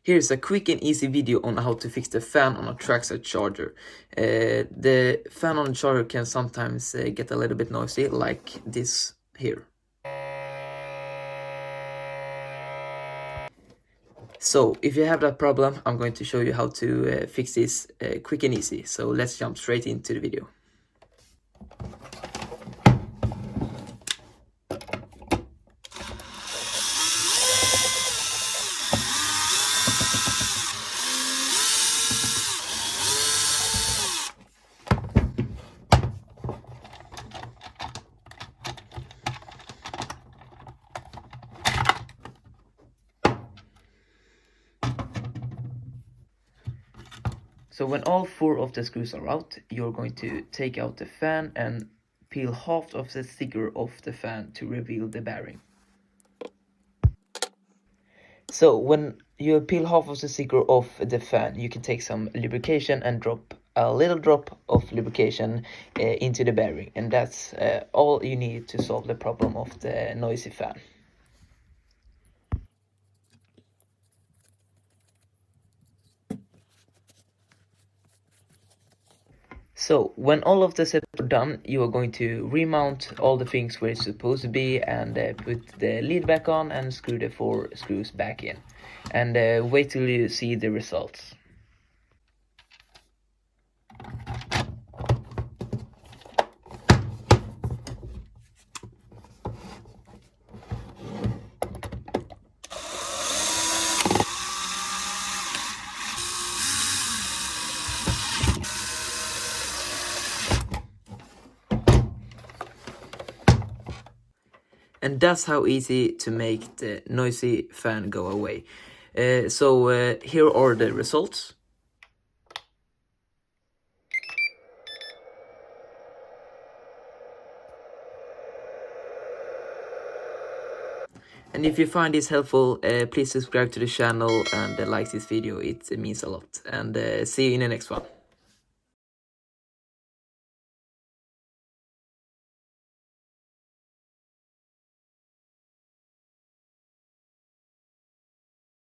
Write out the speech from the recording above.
Here's a quick and easy video on how to fix the fan on a Traxxas charger. The fan on the charger can sometimes get a little bit noisy, like this here. So if you have that problem, I'm going to show you how to fix this quick and easy. So let's jump straight into the video. So when all 4 of the screws are out, you're going to take out the fan and peel half of the sticker off the fan to reveal the bearing. So when you peel half of the sticker off the fan, you can take some lubrication and drop a little drop of lubrication into the bearing, and that's all you need to solve the problem of the noisy fan. So when all of the steps are done, you are going to remount all the things where it's supposed to be and put the lid back on and screw the 4 screws back in, and wait till you see the results. And that's how easy to make the noisy fan go away. So here are the results. And if you find this helpful, please subscribe to the channel and like this video. It means a lot. And see you in the next one.